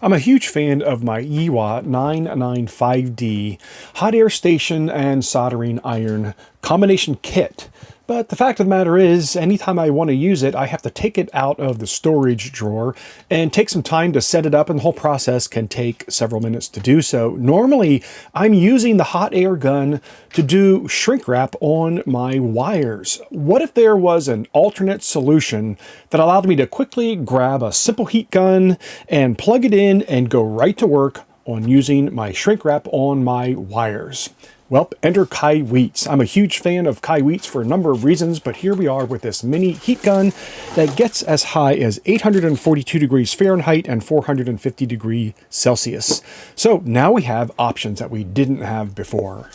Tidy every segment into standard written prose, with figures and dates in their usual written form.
I'm a huge fan of my EWA 995D hot air station and soldering iron combination kit. But the fact of the matter is, anytime I want to use it, I have to take it out of the storage drawer and take some time to set it up, and the whole process can take several minutes to do so. Normally, I'm using the hot air gun to do shrink wrap on my wires. What if there was an alternate solution that allowed me to quickly grab a simple heat gun and plug it in and go right to work on using my shrink wrap on my wires? Well, enter KAIWEETS. I'm a huge fan of KAIWEETS for a number of reasons, but here we are with this mini heat gun that gets as high as 842 degrees Fahrenheit and 450 degrees Celsius. So now we have options that we didn't have before.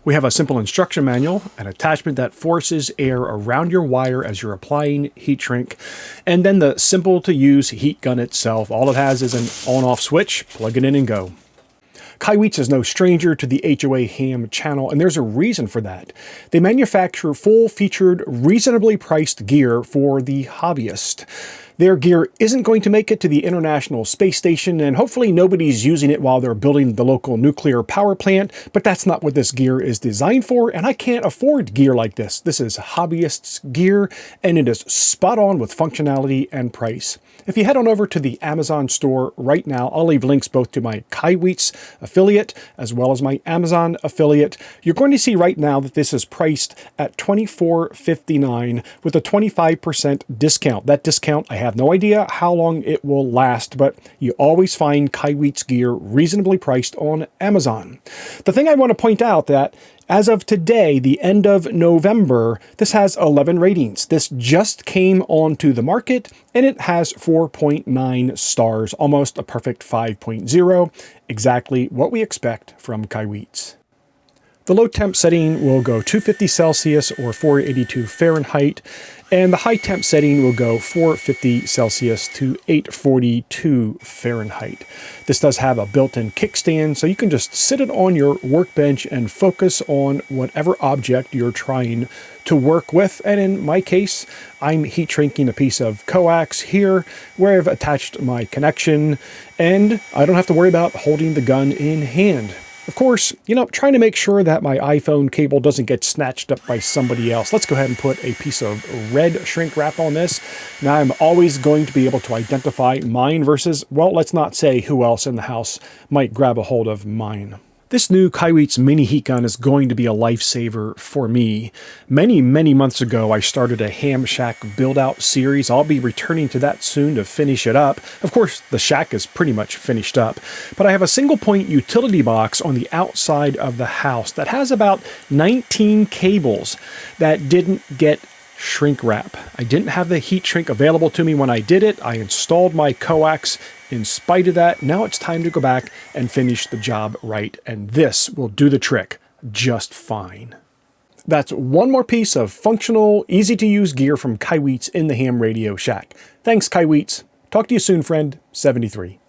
We have a simple instruction manual, an attachment that forces air around your wire as you're applying heat shrink, and then the simple to use heat gun itself. All it has is an on-off switch, plug it in and go. KAIWEETS is no stranger to the HOA Ham channel, and there's a reason for that. They manufacture full-featured, reasonably priced gear for the hobbyist. Their gear isn't going to make it to the International Space Station, and hopefully nobody's using it while they're building the local nuclear power plant, but that's not what this gear is designed for, and I can't afford gear like this. This is hobbyists' gear, and it is spot on with functionality and price. If you head on over to the Amazon store right now, I'll leave links both to my KAIWEETS affiliate as well as my Amazon affiliate. You're going to see right now that this is priced at $24.59 with a 25% discount. That discount, I have no idea how long it will last, but you always find KAIWEETS gear reasonably priced on Amazon. The thing I want to point out that as of today, the end of November, this has 11 ratings. This just came onto the market and it has 4.9 stars, almost a perfect 5.0, exactly what we expect from KAIWEETS. The low temp setting will go 250 Celsius or 482 Fahrenheit, and the high temp setting will go 450 Celsius to 842 Fahrenheit. This does have a built-in kickstand, so you can just sit it on your workbench and focus on whatever object you're trying to work with. And in my case, I'm heat shrinking a piece of coax here where I've attached my connection, and I don't have to worry about holding the gun in hand. Of course, trying to make sure that my iPhone cable doesn't get snatched up by somebody else. Let's go ahead and put a piece of red shrink wrap on this. Now I'm always going to be able to identify mine versus, well, let's not say who else in the house might grab a hold of mine. This new KAIWEETS mini heat gun is going to be a lifesaver for me. Many months ago, I started a ham shack build-out series. I'll be returning to that soon to finish it up. Of course, the shack is pretty much finished up, but I have a single-point utility box on the outside of the house that has about 19 cables that didn't get shrink wrap. I didn't have the heat shrink available to me when I did it. I installed my coax in spite of that. Now it's time to go back and finish the job right, and this will do the trick just fine. That's one more piece of functional, easy-to-use gear from KAIWEETS in the Ham Radio Shack. Thanks, KAIWEETS. Talk to you soon, friend. 73.